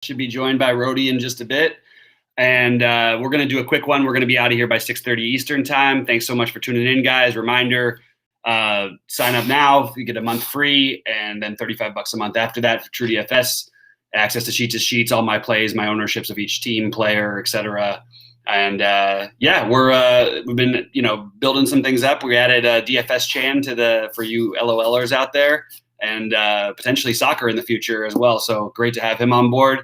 should be joined by Rody in just a bit. And we're going to do a quick one. We're going to be out of here by 6:30 Eastern time. Thanks so much for tuning in, guys. Reminder, sign up now. You get a month free and then $35 a month after that for TrueDFS. Access to sheets of sheets, all my plays, my ownerships of each team, player, etc. And we've been building some things up. We added DFS Chan for you LOLers out there, and potentially soccer in the future as well. So great to have him on board.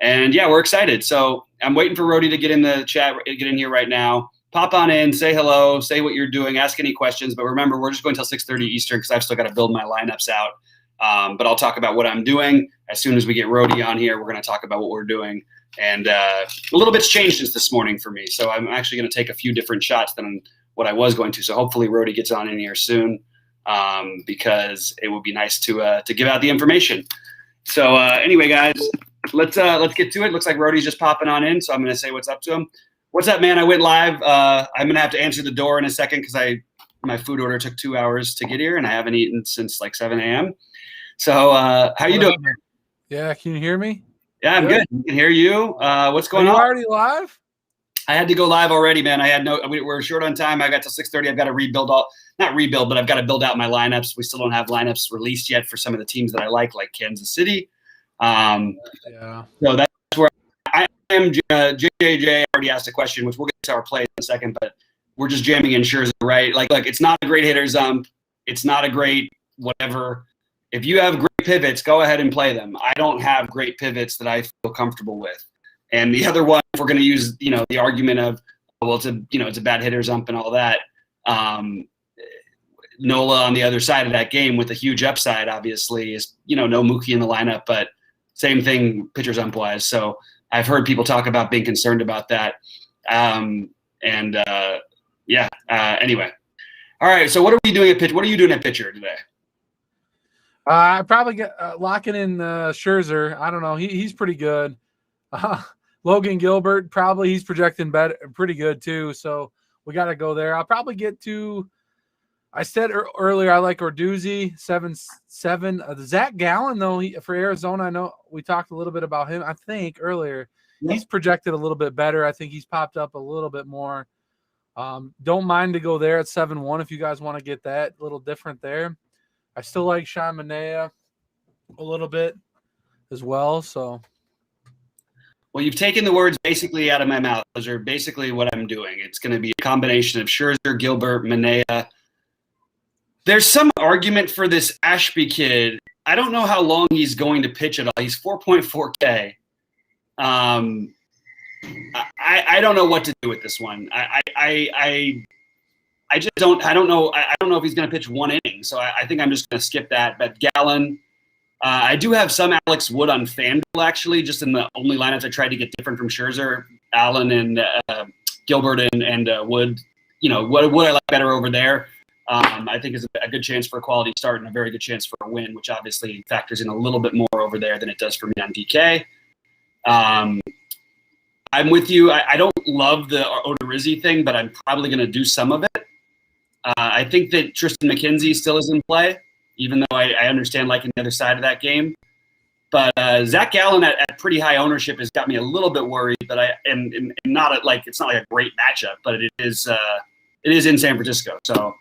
And yeah, we're excited. So I'm waiting for Rody to get in the chat, get in here right now. Pop on in, say hello, say what you're doing, ask any questions. But remember, we're just going until 6:30 Eastern because I've still got to build my lineups out. But I'll talk about what I'm doing as soon as we get Rody on here. We're going to talk about what we're doing. And a little bit's changed since this morning for me. So I'm actually going to take a few different shots than what I was going to. So hopefully Rody gets on in here soon because it would be nice to give out the information. So anyway, guys, let's get to it. Looks like Rody's just popping on in. So I'm going to say what's up to him. What's up, man? I went live. I'm going to have to answer the door in a second because my food order took 2 hours to get here and I haven't eaten since like 7 a.m. So how you doing? Yeah, can you hear me? Yeah, I'm good. I can hear you. What's going on? Are you already live? I had to go live already, man. We're short on time. I got till 6:30. I've got to but I've got to build out my lineups. We still don't have lineups released yet for some of the teams that I like Kansas City. So that's where I am. JJJ already asked a question, which we'll get to our plays in a second, but we're just jamming in Scherzer, right? Like, it's not a great hitter zump. It's not a great whatever. If you have great pivots, go ahead and play them. I don't have great pivots that I feel comfortable with. And the other one, if we're going to use, the argument of, well, it's a bad hitter zump and all that. Nola on the other side of that game with a huge upside, obviously, is, no Mookie in the lineup, but same thing pitcher zump wise. So I've heard people talk about being concerned about that. Anyway. All right. So what are we doing at pitcher? What are you doing at pitcher today? I probably get locking in Scherzer. I don't know. He's pretty good. Logan Gilbert, probably he's projecting pretty good too. So we got to go there. I'll probably get to. I said earlier I like Orduzzi 7-7. Zach Gallen though for Arizona. I know we talked a little bit about him. I think earlier he's projected a little bit better. I think he's popped up a little bit more. Don't mind to go there at 7-1 if you guys want to get that a little different there. I still like Sean Manaea a little bit as well. So, well, you've taken the words basically out of my mouth. Those are basically what I'm doing. It's going to be a combination of Scherzer, Gilbert, Manaea. There's some argument for this Ashby kid. I don't know how long he's going to pitch at all. He's 4.4K. I don't know what to do with this one. I just don't. I don't know. I don't know if he's going to pitch one inning, so I think I'm just going to skip that. But Gallen, I do have some Alex Wood on FanDuel actually, just in the only lineups I tried to get different from Scherzer, Allen, and Gilbert and Wood. What I like better over there. I think is a good chance for a quality start and a very good chance for a win, which obviously factors in a little bit more over there than it does for me on DK. I'm with you. I don't love the Odorizzi thing, but I'm probably going to do some of it. I think that Tristan McKenzie still is in play, even though I understand liking the other side of that game. But Zach Gallen at pretty high ownership has got me a little bit worried. But it's not like a great matchup, but it is in San Francisco. So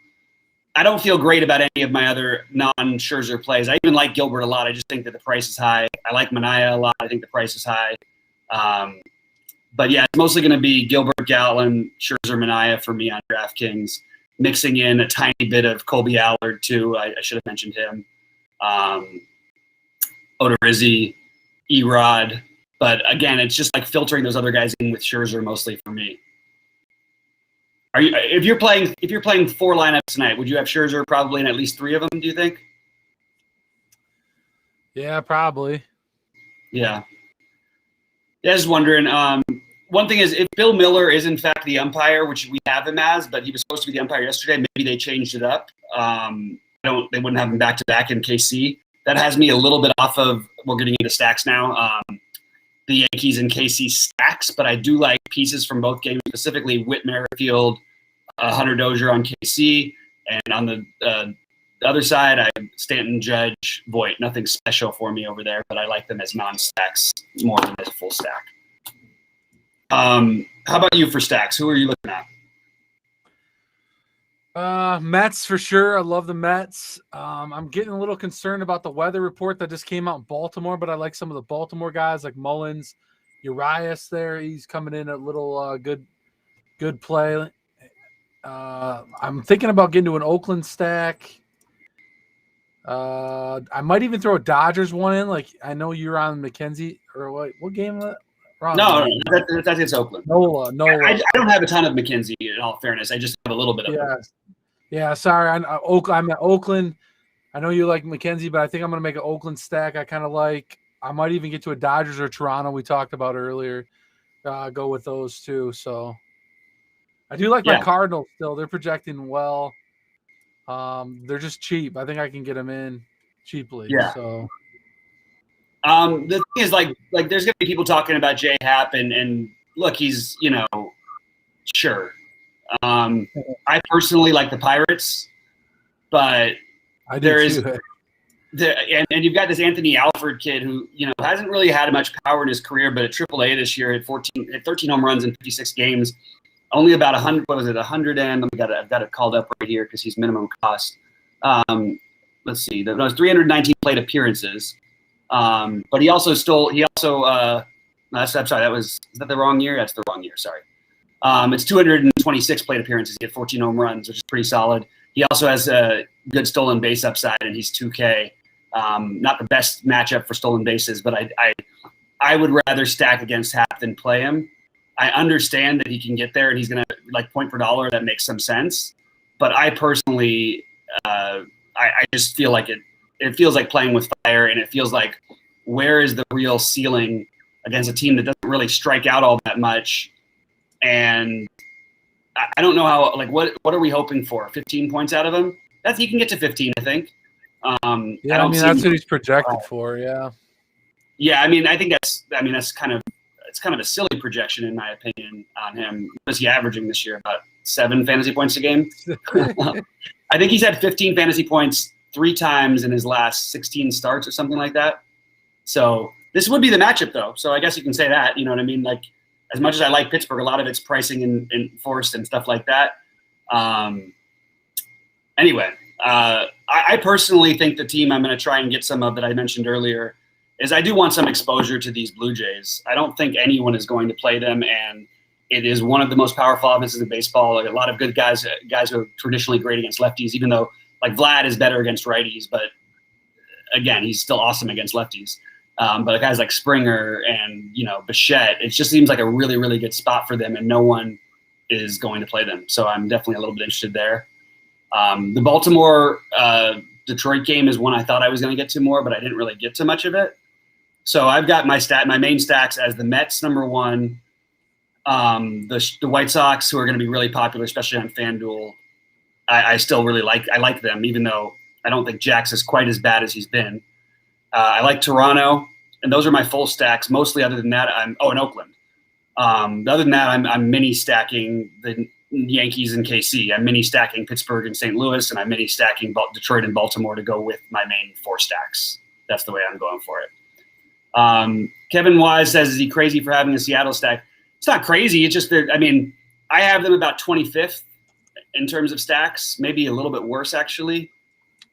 I don't feel great about any of my other non-Scherzer plays. I even like Gilbert a lot. I just think that the price is high. I like Manaea a lot. I think the price is high. But yeah, it's mostly going to be Gilbert, Gallen, Scherzer, Manaea for me on DraftKings. Mixing in a tiny bit of Colby Allard too. I should have mentioned him. Odorizzi, Erod. But again, it's just like filtering those other guys in with Scherzer mostly for me. If you're playing 4 lineups tonight, would you have Scherzer probably in at least 3 of them, do you think? Yeah, probably. Yeah. Yeah, just wondering. One thing is, if Bill Miller is in fact the umpire, which we have him as, but he was supposed to be the umpire yesterday, maybe they changed it up. They wouldn't have him back to back in KC. That has me a little bit off of. We're getting into stacks now. The Yankees and KC stacks, but I do like pieces from both games, specifically Whit Merrifield, Hunter Dozier on KC, and on the The other side, I Stanton, Judge, Voit. Nothing special for me over there, but I like them as non-stacks more than as a full stack. How about you for stacks? Who are you looking at? Mets for sure. I love the Mets. I'm getting a little concerned about the weather report that just came out in Baltimore, but I like some of the Baltimore guys like Mullins, Urias there. He's coming in a little good play. I'm thinking about getting to an Oakland stack. I might even throw a Dodgers one in. Like I know you're on McKenzie or what game was that? No, that's against Oakland. Nola. I don't have a ton of McKenzie, in all fairness. I just have a little bit of it. Yeah, sorry. I'm at Oakland. I know you like McKenzie, but I think I'm going to make an Oakland stack. I kind of like – I might even get to a Dodgers or Toronto we talked about earlier. Go with those two. So I do like my Cardinals still. They're projecting well. They're just cheap. I think I can get them in cheaply. Yeah. So – the thing is, like there's gonna be people talking about J Happ, and look, he's sure. I personally like the Pirates, but and you've got this Anthony Alford kid who hasn't really had much power in his career, but at AAA this year at 13 home runs in 56 games, only about 100. What was it? 100 and I've got it called up right here because he's minimum cost. Let's see, that was 319 plate appearances. But he also stole. Is that the wrong year? That's the wrong year. Sorry. It's 226 plate appearances. He had 14 home runs, which is pretty solid. He also has a good stolen base upside, and he's 2K. Not the best matchup for stolen bases, but I would rather stack against Happ than play him. I understand that he can get there, and he's gonna point per dollar. That makes some sense. But I personally, I just feel like it feels like playing with fire, and it feels like where is the real ceiling against a team that doesn't really strike out all that much. And I don't know how, what are we hoping for? 15 points out of him? He can get to 15, I think. That's what he's projected for. Yeah. Yeah. I think that's kind of a silly projection in my opinion on him. What is he averaging this year? About 7 fantasy points a game. I think he's had 15 fantasy points 3 times in his last 16 starts or something like that. So this would be the matchup, though. So I guess you can say that. You know what I mean? As much as I like Pittsburgh, a lot of it's pricing and forced and stuff like that. Anyway, I personally think the team I'm going to try and get some of that I mentioned earlier is I do want some exposure to these Blue Jays. I don't think anyone is going to play them, and it is one of the most powerful offenses in baseball. A lot of good guys who are traditionally great against lefties, even though Vlad is better against righties, but again, he's still awesome against lefties. But guys like Springer and Bichette, it just seems like a really, really good spot for them, and no one is going to play them. So I'm definitely a little bit interested there. The Baltimore Detroit game is one I thought I was going to get to more, but I didn't really get to much of it. So I've got my main stacks as the Mets number 1, the White Sox, who are going to be really popular, especially on FanDuel. I still really like them, even though I don't think Jax is quite as bad as he's been. I like Toronto, and those are my full stacks. Mostly, other than that, and Oakland. Other than that, I'm mini stacking the Yankees and KC. I'm mini stacking Pittsburgh and St. Louis, and I'm mini stacking Detroit and Baltimore to go with my main 4 stacks. That's the way I'm going for it. Kevin Wise says, "Is he crazy for having a Seattle stack?" It's not crazy. It's just that I have them about 25th in terms of stacks, maybe a little bit worse actually.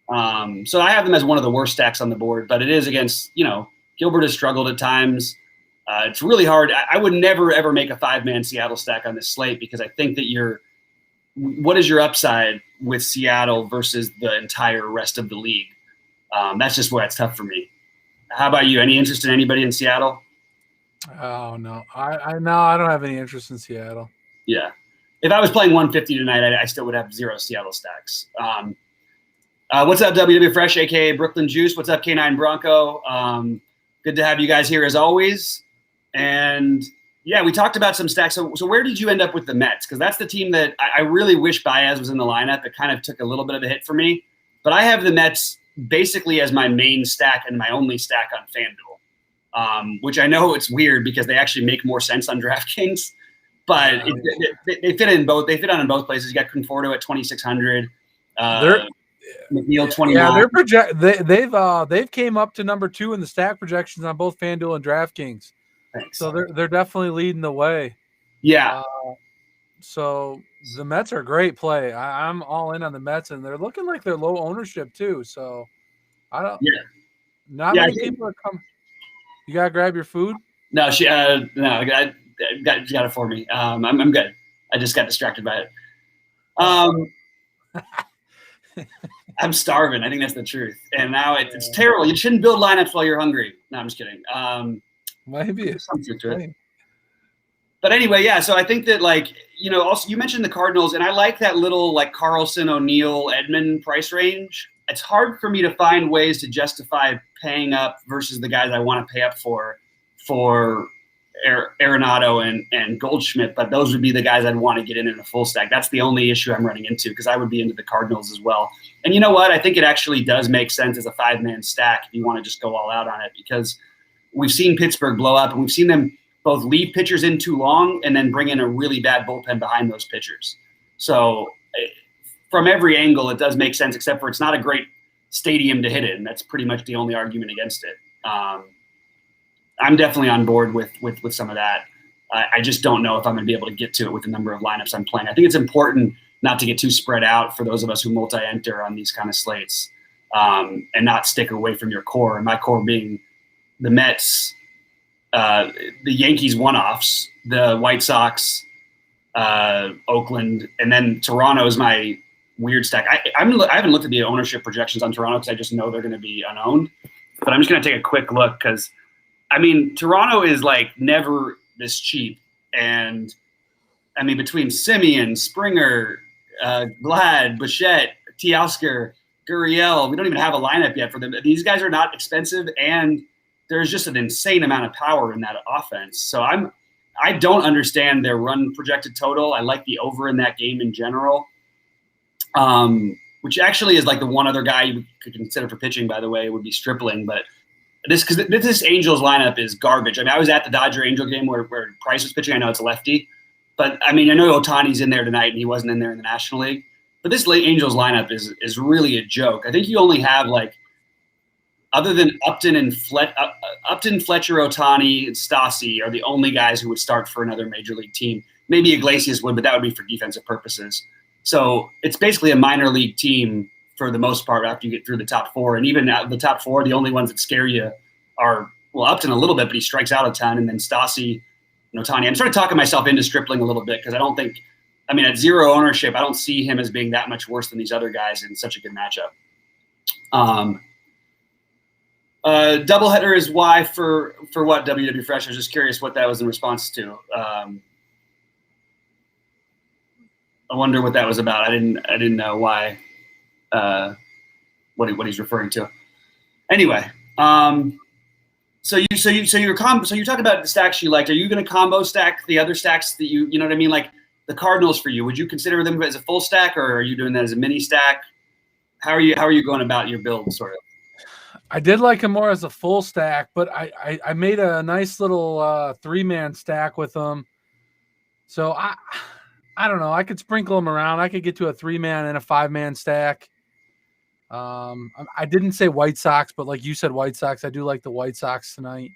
So I have them as one of the worst stacks on the board, but it is against, Gilbert has struggled at times. It's really hard. I would never, ever make a 5-man Seattle stack on this slate because I think that what is your upside with Seattle versus the entire rest of the league? That's just where it's tough for me. How about you? Any interest in anybody in Seattle? Oh, no. I don't have any interest in Seattle. Yeah. If I was playing 150 tonight, I still would have 0 Seattle stacks. What's up, WW Fresh, a.k.a. Brooklyn Juice? What's up, K9 Bronco? Good to have you guys here as always. And, yeah, we talked about some stacks. So where did you end up with the Mets? Because that's the team that I really wish Baez was in the lineup. It kind of took a little bit of a hit for me. But I have the Mets basically as my main stack and my only stack on FanDuel, which I know it's weird because they actually make more sense on DraftKings. But they fit in both. They fit on in both places. You got Conforto at 2,600. McNeil 29. Yeah, they've came up to number 2 in the stack projections on both FanDuel and DraftKings. Thanks. So they're definitely leading the way. Yeah. So the Mets are a great play. I'm all in on the Mets, and they're looking like they're low ownership too. So I don't. Yeah. Not many people are coming. You gotta grab your food. No, I got it for me. I'm good. I just got distracted by it. I'm starving. I think that's the truth. And now it's terrible. You shouldn't build lineups while you're hungry. No, I'm just kidding. Maybe some truth to it. But anyway, yeah. So I think that, like, also you mentioned the Cardinals, and I like that little like Carlson, O'Neill, Edman price range. It's hard for me to find ways to justify paying up versus the guys I want to pay up for Arenado and Goldschmidt, but those would be the guys I'd want to get in a full stack. That's the only issue I'm running into, because I would be into the Cardinals as well. And you know what? I think it actually does make sense as a 5-man stack if you want to just go all out on it, because we've seen Pittsburgh blow up, and we've seen them both leave pitchers in too long and then bring in a really bad bullpen behind those pitchers. So from every angle, it does make sense, except for it's not a great stadium to hit it, and that's pretty much the only argument against it. I'm definitely on board with some of that. I just don't know if I'm going to be able to get to it with the number of lineups I'm playing. I think it's important not to get too spread out for those of us who multi-enter on these kind of slates, and not stick away from your core. And my core being the Mets, the Yankees one-offs, the White Sox, Oakland, and then Toronto is my weird stack. I haven't looked at the ownership projections on Toronto because I just know they're going to be unowned. But I'm just going to take a quick look because, I mean, Toronto is like never this cheap. And, I mean, between Semien, Springer, Glad, Bichette, Teoscar, Gurriel, we don't even have a lineup yet for them. These guys are not expensive, and there's just an insane amount of power in that offense. So I don't understand their run projected total. I like the over in that game in general, which actually is like the one other guy you could consider for pitching, by the way, would be Stripling. But this Angels lineup is garbage. I mean, I was at the Dodger-Angel game where Price was pitching. I know it's a lefty. But, I mean, I know Ohtani's in there tonight, and he wasn't in there in the National League. But this late Angels lineup is really a joke. I think you only have, like, other than Upton, Fletcher, Ohtani, and Stassi are the only guys who would start for another major league team. Maybe Iglesias would, but that would be for defensive purposes. So it's basically a minor league team for the most part after you get through the top four. And even the top four, the only ones that scare you are, well, Upton a little bit, but he strikes out a ton, and then Stassi and Ohtani. I'm sort of talking myself into Stripling a little bit because I don't think – I mean, at zero ownership, I don't see him as being that much worse than these other guys in such a good matchup. Doubleheader is why for what, WW Fresh? I was just curious what that was in response to. I wonder what that was about. I didn't know why. What he's referring to. Anyway, so you're talking about the stacks you liked. Are you going to combo stack the other stacks that you know what I mean? Like the Cardinals for you, would you consider them as a full stack, or are you doing that as a mini stack? How are you going about your build, sort of? I did like him more as a full stack, but I made a nice little 3-man stack with him. So I don't know. I could sprinkle them around. I could get to a 3-man and a 5-man stack. I didn't say White Sox, but like you said, White Sox. I do like the White Sox tonight.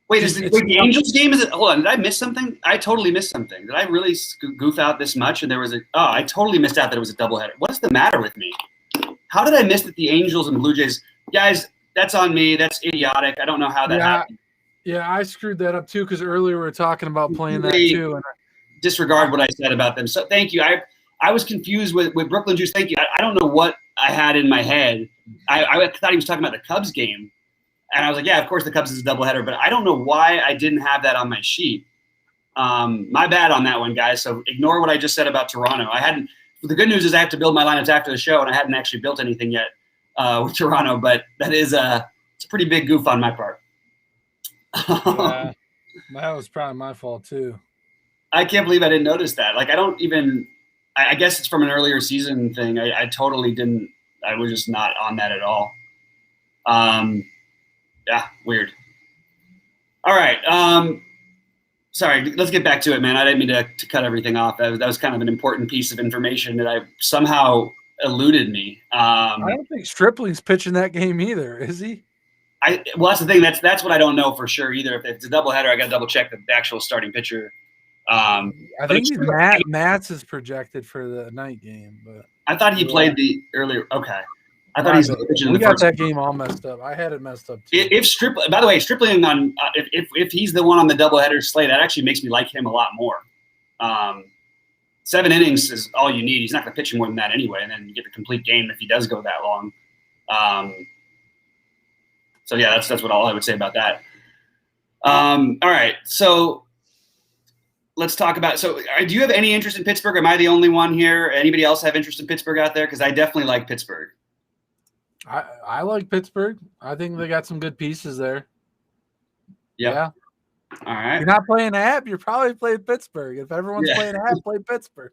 Wait, the Angels game? Is it? Hold on. Did I miss something? I totally missed something. Did I really goof out this much? And there was I totally missed out that it was a doubleheader. What is the matter with me? How did I miss that the Angels and Blue Jays? Guys, that's on me. That's idiotic. I don't know how that happened. Yeah, I screwed that up too because earlier we were talking about playing that too. And disregard what I said about them. So thank you. I was confused with Brooklyn Juice. Thank you. I don't know what I had in my head. I thought he was talking about the Cubs game. And I was like, yeah, of course the Cubs is a doubleheader. But I don't know why I didn't have that on my sheet. My bad on that one, guys. So ignore what I just said about Toronto. The good news is I have to build my lineups after the show, and I hadn't actually built anything yet with Toronto. But that is it's a pretty big goof on my part. Yeah, that was probably my fault too. I can't believe I didn't notice that. Like, I guess it's from an earlier season thing. I totally didn't. I was just not on that at all. Yeah, weird. All right. Sorry, let's get back to it, man. I didn't mean to cut everything off. That was kind of an important piece of information that I somehow eluded me. I don't think Stripling's pitching that game either, is he? Well, that's the thing. That's what I don't know for sure either. If it's a doubleheader, I got to double check the actual starting pitcher. I think Matt's is projected for the night game, but I thought he played the earlier. Okay, I thought he's pitching. We got that game all messed up. I had it messed up too. If Stripling, by the way, Stripling on if he's the one on the doubleheader slate, that actually makes me like him a lot more. 7 innings is all you need. He's not going to pitch more than that anyway, and then you get the complete game if he does go that long. So yeah, that's what all I would say about that. All right, so let's talk about. So, do you have any interest in Pittsburgh? Am I the only one here? Anybody else have interest in Pittsburgh out there? Because I definitely like Pittsburgh. I like Pittsburgh. I think they got some good pieces there. Yep. Yeah. All right. If you're not playing app, you're probably playing Pittsburgh. If everyone's playing app, play Pittsburgh.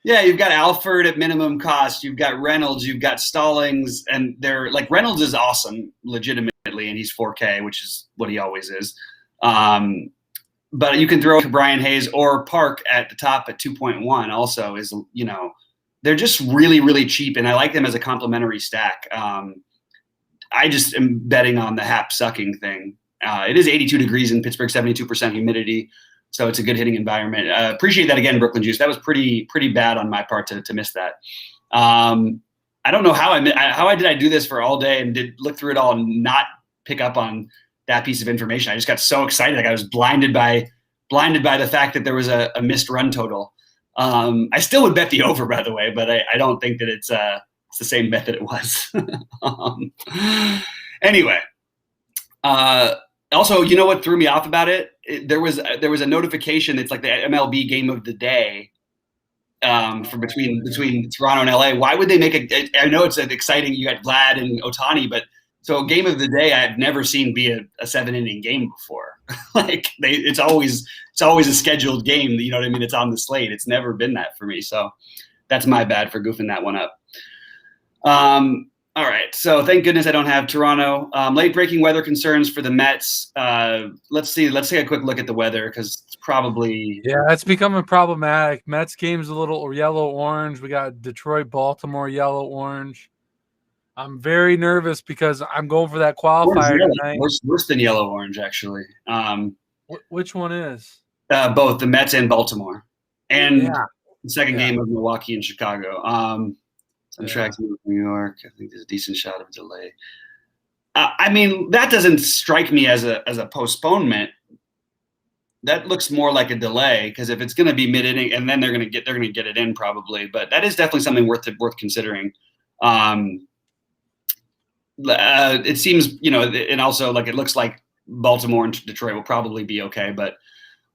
Yeah, you've got Alford at minimum cost. You've got Reynolds. You've got Stallings, and they're like Reynolds is awesome, legitimately, and he's 4K, which is what he always is. But you can throw Brian Hayes or Park at the top at 2.1. Also, is they're just really, really cheap, and I like them as a complementary stack. I just am betting on the Hap sucking thing. It is 82 degrees in Pittsburgh, 72% humidity. So it's a good hitting environment. Appreciate that again, Brooklyn Juice. That was pretty bad on my part to miss that. I don't know how I did do this for all day and did look through it all and not pick up on that piece of information. I just got so excited. Like I was blinded by the fact that there was a missed run total. I still would bet the over, by the way, but I don't think that it's the same bet that it was. Anyway. Also, you know what threw me off about it? There was a notification that's like the MLB game of the day for between Toronto and LA. Why would they make I know it's exciting. You got Vlad and Ohtani, but so game of the day I've never seen be a 7-inning game before. Like it's always a scheduled game. You know what I mean? It's on the slate. It's never been that for me. So that's my bad for goofing that one up. All right, so thank goodness I don't have Toronto. Late-breaking weather concerns for the Mets. Let's see. Let's take a quick look at the weather because it's probably it's becoming problematic. Mets game's a little yellow-orange. We got Detroit, Baltimore, yellow-orange. I'm very nervous because I'm going for that qualifier tonight. Worse than yellow-orange, actually. Which one is? Both the Mets and Baltimore, and the second game of Milwaukee and Chicago. I'm tracking New York. I think there's a decent shot of delay. I mean, that doesn't strike me as a postponement. That looks more like a delay because if it's going to be mid-inning, and then they're going to get it in probably. But that is definitely something worth considering. It seems and also like it looks like Baltimore and Detroit will probably be okay, but.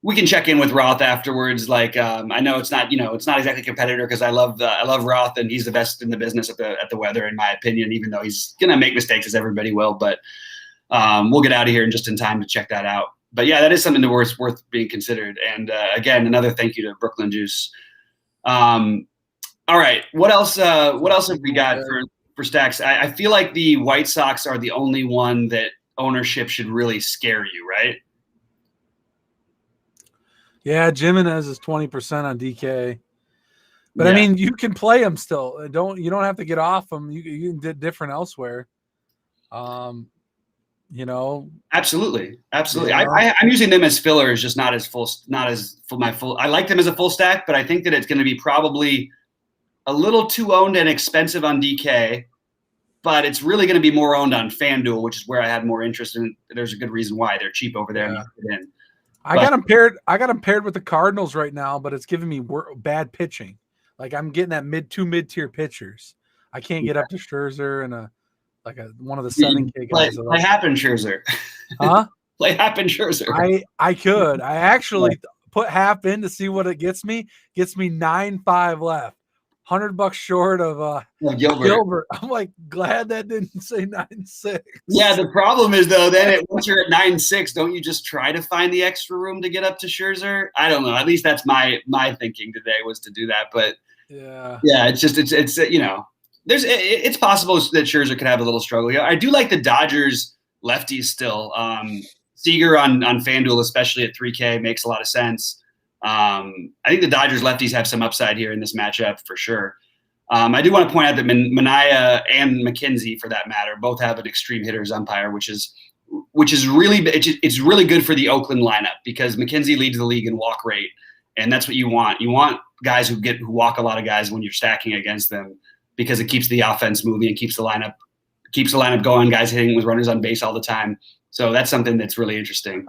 We can check in with Roth afterwards. Like I know it's not exactly a competitor because I love Roth and he's the best in the business at the weather in my opinion. Even though he's gonna make mistakes as everybody will, but we'll get out of here in just in time to check that out. But yeah, that is something that worth being considered. And again, another thank you to Brooklyn Juice. All right, what else have we got for stacks? I feel like the White Sox are the only one that ownership should really scare you, right? Yeah, Jimenez is 20% on DK, but I mean, you can play him still. You don't have to get off him. You can do different elsewhere. Absolutely. I'm using them as fillers, just not as full. I like them as a full stack, but I think that it's going to be probably a little too owned and expensive on DK. But it's really going to be more owned on FanDuel, which is where I had more interest in. There's a good reason why they're cheap over there. Yeah. I got him paired with the Cardinals right now, but it's giving me bad pitching. Like I'm getting that mid-tier pitchers. I can't get up to Scherzer and one of the 7K guys. Play Happen Scherzer. Huh? Play Happen Scherzer. I could. I actually put half in to see what it gets me. Gets me 9.5 left. $100 short of Gilbert. I'm like glad that didn't say 9.6. Yeah, the problem is though, then once you're at 9.6, don't you just try to find the extra room to get up to Scherzer? I don't know. At least that's my thinking today was to do that. But it's possible that Scherzer could have a little struggle. I do like the Dodgers lefties still. Seager on FanDuel, especially at 3K, makes a lot of sense. I think the Dodgers lefties have some upside here in this matchup for sure. I do want to point out that Manaea and McKenzie, for that matter, both have an extreme hitters umpire, which is really it's really good for the Oakland lineup because McKenzie leads the league in walk rate, and that's what you want. You want guys who walk a lot of guys when you're stacking against them because it keeps the offense moving and keeps the lineup going. Guys hitting with runners on base all the time. So that's something that's really interesting.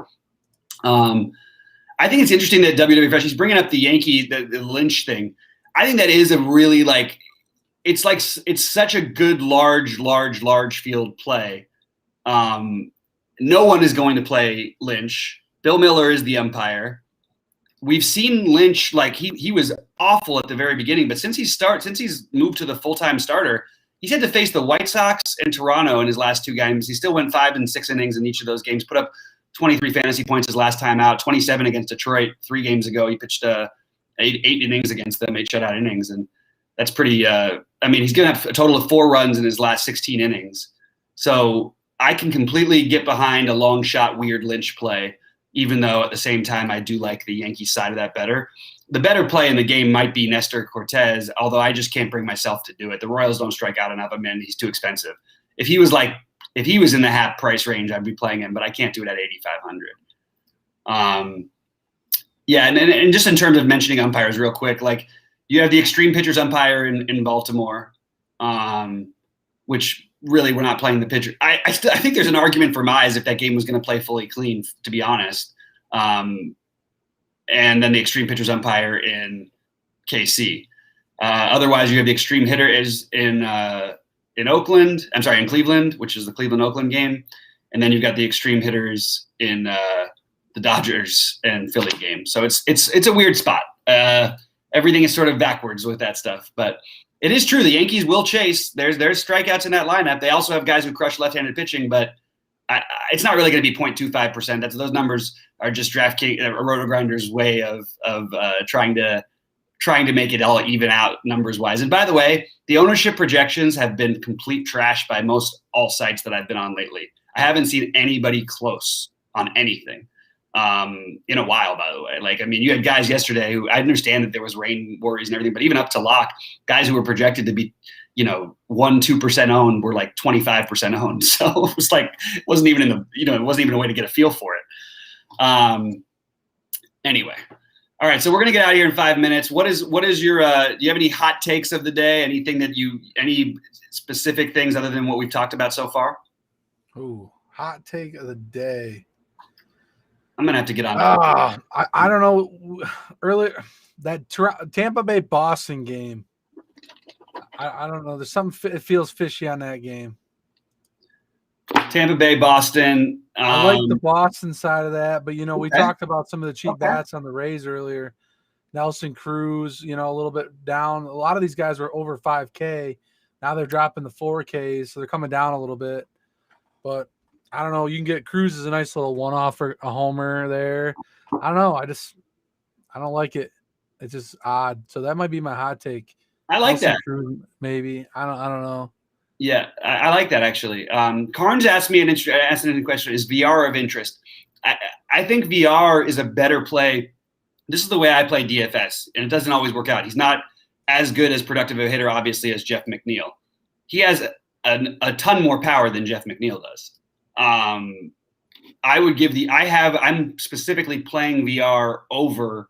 I think it's interesting that WWE Fresh, he's bringing up the Yankee, the Lynch thing. I think that is a really it's such a good large field play. No one is going to play Lynch. Bill Miller is the umpire. We've seen Lynch, he was awful at the very beginning, but since he's moved to the full-time starter, he's had to face the White Sox and Toronto in his last 2 games. He still went 5 and 6 innings in each of those games, put up 23 fantasy points his last time out, 27 against Detroit 3 games ago. He pitched 8 innings against them, 8 shutout innings. And that's pretty he's going to have a total of 4 runs in his last 16 innings. So I can completely get behind a long shot, weird Lynch play, even though at the same time I do like the Yankees side of that better. The better play in the game might be Nestor Cortez, although I just can't bring myself to do it. The Royals don't strike out enough. He's too expensive. If he was in the half price range, I'd be playing him, but I can't do it at 8,500. And just in terms of mentioning umpires real quick, you have the extreme pitchers umpire in Baltimore, which really we're not playing the pitcher. I think there's an argument for Mize if that game was going to play fully clean, to be honest. And then the extreme pitchers umpire in KC. Otherwise, you have the extreme hitter is in Oakland. I'm sorry, in Cleveland, which is the Cleveland-Oakland game. And then you've got the extreme hitters in the Dodgers and Philly game. So it's a weird spot. Everything is sort of backwards with that stuff. But it is true. The Yankees will chase. There's strikeouts in that lineup. They also have guys who crush left-handed pitching, but it's not really going to be 0.25%. Those numbers are just DraftKings, RotoGrinders' way of trying to make it all even out numbers-wise. And by the way, the ownership projections have been complete trash by most all sites that I've been on lately. I haven't seen anybody close on anything in a while, by the way. You had guys yesterday who, I understand that there was rain worries and everything, but even up to lock, guys who were projected to be 1-2% owned were 25% owned. So it wasn't even it wasn't even a way to get a feel for it. Anyway. All right. So we're going to get out of here in 5 minutes. What is your, do you have any hot takes of the day? Any specific things other than what we've talked about so far? Ooh, hot take of the day. I'm going to have to get on. I don't know. Earlier, that Tampa Bay Boston game. I don't know. There's something it feels fishy on that game. Tampa Bay, Boston. I like the Boston side of that, but we talked about some of the cheap bats on the Rays earlier. Nelson Cruz, a little bit down. A lot of these guys were over 5K. Now they're dropping the 4Ks, so they're coming down a little bit. But I don't know. You can get Cruz as a nice little one-off for a homer there. I don't know. I don't like it. It's just odd. So that might be my hot take. I like that. Cruz, maybe. I don't know. Yeah, I like that actually. Carnes asked me an interesting question: is VR of interest? I think VR is a better play. This is the way I play DFS, and it doesn't always work out. He's not as good as productive a hitter, obviously, as Jeff McNeil. He has a ton more power than Jeff McNeil does. I'm specifically playing VR over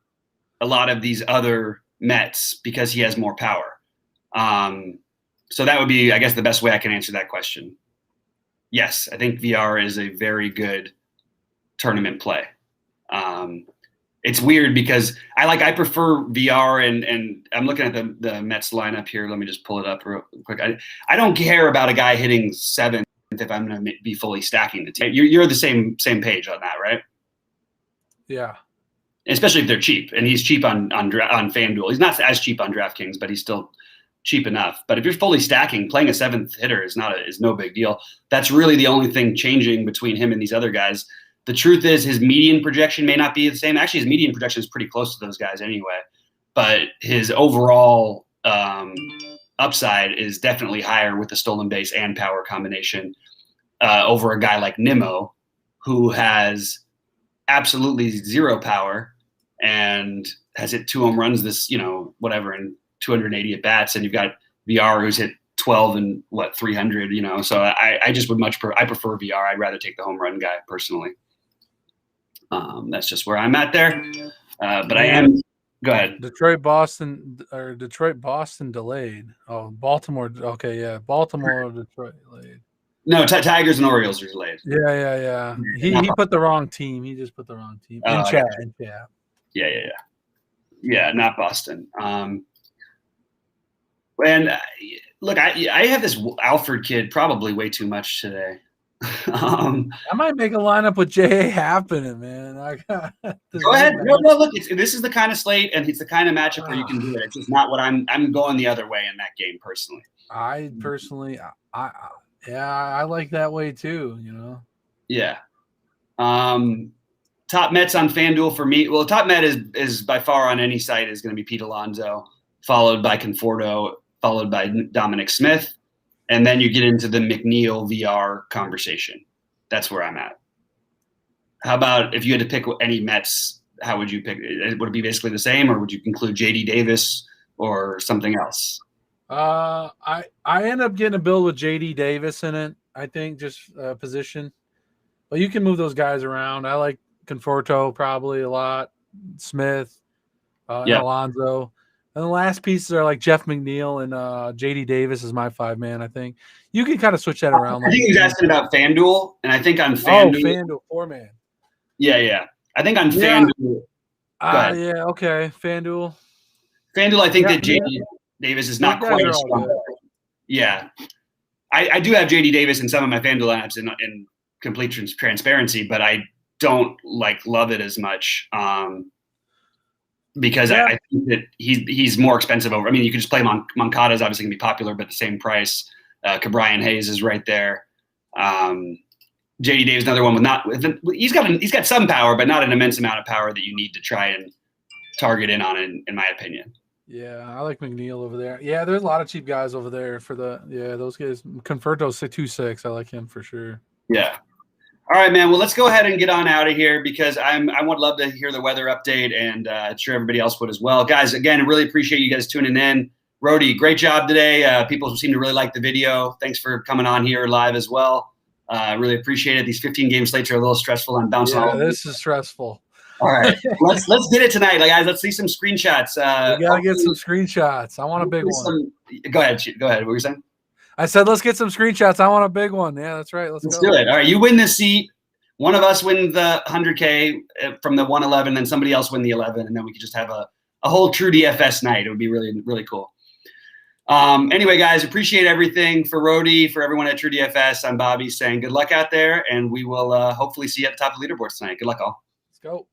a lot of these other Mets because he has more power. So that would be, I guess, the best way I can answer that question. Yes, I think VR is a very good tournament play. It's weird because I prefer VR and I'm looking at the Mets lineup here. Let me just pull it up real quick. I don't care about a guy hitting 7th if I'm going to be fully stacking the team. You're the same page on that, right? Yeah. Especially if they're cheap, and he's cheap on FanDuel. He's not as cheap on DraftKings, but he's still cheap enough. But if you're fully stacking, playing a 7th hitter is no big deal. That's really the only thing changing between him and these other guys. The truth is his median projection may not be the same. Actually, his median projection is pretty close to those guys anyway. But his overall upside is definitely higher with the stolen base and power combination over a guy like Nimmo, who has absolutely zero power and has hit 2 home runs in 280 at bats, and you've got VR who's hit 12 and 300, so I just would I prefer VR. I'd rather take the home run guy personally. That's just where I'm at there. But I am, go ahead. Detroit, Boston delayed. Oh, Baltimore. Okay. Yeah. Baltimore, Detroit delayed. No, Tigers and Orioles are delayed. Yeah. He put the wrong team. He just put the wrong team. In chat. Yeah, not Boston. And look, I have this Alford kid probably way too much today. I might make a lineup with J.A. Happen, man. Go ahead. No, look, this is the kind of slate, and it's the kind of matchup where you can do it. It's just not what I'm going the other way in that game personally. I like that way too, Yeah. Top Mets on FanDuel for me. Well, top Met is by far on any site is going to be Pete Alonso, followed by Conforto, followed by Dominic Smith. And then you get into the McNeil VR conversation. That's where I'm at. How about if you had to pick any Mets, how would you pick? Would it be basically the same, or would you include JD Davis or something else? I end up getting a build with JD Davis in it. I think just position. But you can move those guys around. I like Conforto probably a lot. Smith, and Alonso. And the last pieces are like Jeff McNeil and JD Davis is my 5-man, I think. You can kind of switch that around. I think he was asking about FanDuel, and I think on FanDuel. FanDuel, 4-man. Yeah. I think on FanDuel. Yeah, okay. FanDuel. FanDuel, I think that JD Davis is not quite as strong. Yeah. I do have JD Davis in some of my FanDuel lineups in complete transparency, but I don't love it as much. Because I think that he's more expensive over. I mean, you can just play Moncada is obviously going to be popular, but at the same price. Cabrian Hayes is right there. JD Davis, another one he's got some power, but not an immense amount of power that you need to try and target in on, in my opinion. Yeah, I like McNeil over there. Yeah, there's a lot of cheap guys over there for those guys. Conforto's 2.6. I like him for sure. Yeah. All right, man. Well, let's go ahead and get on out of here because I would love to hear the weather update, and I'm sure everybody else would as well. Guys, again, really appreciate you guys tuning in. Rody, great job today. People seem to really like the video. Thanks for coming on here live as well. Really appreciate it. These 15-game slates are a little stressful. I'm bouncing all over. This is stressful. All right, let's get it tonight, guys. Let's see some screenshots. We gotta get some screenshots. I want a big one. Go ahead. What were you saying? I said, let's get some screenshots. I want a big one. Yeah, that's right. Let's do it. All right, you win this seat. One of us win the 100K from the 111, then somebody else win the 11, and then we could just have a whole true DFS night. It would be really, really cool. Anyway, guys, appreciate everything. For Rody, for everyone at True DFS, I'm Bobby saying good luck out there, and we will hopefully see you at the top of the leaderboards tonight. Good luck, all. Let's go.